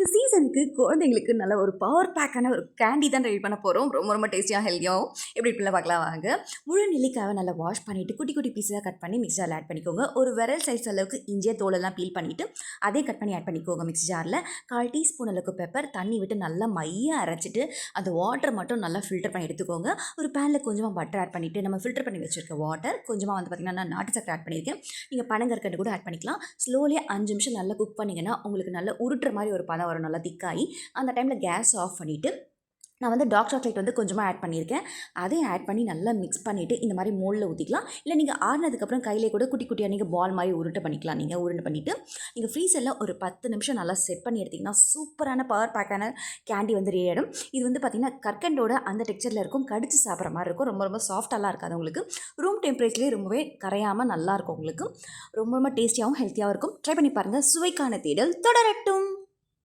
இந்த சீசனுக்கு குழந்தைங்களுக்கு நல்ல ஒரு பவர் பேக்கான ஒரு கேண்டி தான் ரெடி பண்ண போகிறோம். ரொம்ப ரொம்ப டேஸ்டியாக ஹெல்த்தியாகவும் எப்படி இப்படிலாம் பார்க்கலாம் வாங்க. முழு நெல்லிக்காவை நல்லா வாஷ் பண்ணிவிட்டு குட்டி குட்டி பீஸாக கட் பண்ணி மிக்ஸி ஜாரில் ஆட் பண்ணிக்கோங்க. ஒரு விரல் சைஸ் அளவுக்கு இஞ்சியை தோலெல்லாம் பீல் பண்ணிவிட்டு அதே கட் பண்ணி ஆட் பண்ணிக்கோங்க மிக்ஸி ஜாரில். 1/4 டீஸ்பூன் அளவுக்கு பெப்பர் தண்ணி விட்டு நல்லா மையாக அரைச்சிட்டு அந்த வாட்டர் மட்டும் நல்லா ஃபில்டர் பண்ணி எடுத்துக்கோங்க. ஒரு பேனில் கொஞ்சமாக பட்டர் ஆட் பண்ணிவிட்டு நம்ம ஃபில்டர் பண்ணி வச்சுருக்க வாட்டர் கொஞ்சமாக வந்து பார்த்திங்கன்னா நான் நாட்டு சக்கரை ஆட் பண்ணியிருக்கேன். நீங்கள் பனங்கற்கண்டு கூட ஆட் பண்ணிக்கலாம். ஸ்லோலியாக 5 நிமிஷம் நல்லா குக் பண்ணிங்கன்னா உங்களுக்கு நல்ல உருட்டுற மாதிரி ஒரு பதம் வரும், நல்லா திக்காகி. அந்த டைமில் கேஸ் ஆஃப் பண்ணிவிட்டு நான் வந்து டார்க் சாக்லேட் வந்து கொஞ்சமாக ஆட் பண்ணியிருக்கேன். அதையும் ஆட் பண்ணி நல்லா மிக்ஸ் பண்ணிவிட்டு இந்த மாதிரி மோல்டில் ஊற்றிக்கலாம். இல்லை நீங்கள் ஆறுனதுக்கப்புறம் கையிலே கூட குட்டி குட்டியாக நீங்கள் பால் மாதிரி உருண்டை பண்ணிக்கலாம். நீங்கள் உருண்டை பண்ணிவிட்டு நீங்கள் ஃப்ரீசரில் ஒரு 10 நிமிஷம் நல்லா செட் பண்ணி எடுத்திங்கன்னா சூப்பரான பவர் பேக்கான கேண்டி வந்து ரெடி ஆகிடும். இது வந்து பார்த்திங்கன்னா கற்கண்டோட அந்த டெக்ஸ்சரில் இருக்கும், கடிச்சு சாப்பிட்ற மாதிரி இருக்கும். ரொம்ப ரொம்ப சாஃப்டாலாம் இருக்காது உங்களுக்கு. ரூம் டெம்பரேச்சர்லேயே ரொம்பவே கரையாமல் நல்லாயிருக்கும் உங்களுக்கு. ரொம்ப ரொம்ப டேஸ்டியாகவும் ஹெல்த்தியாகவும் இருக்கும். ட்ரை பண்ணி பாருங்கள். சுவைக்கான தேடல் தொடரட்டும்.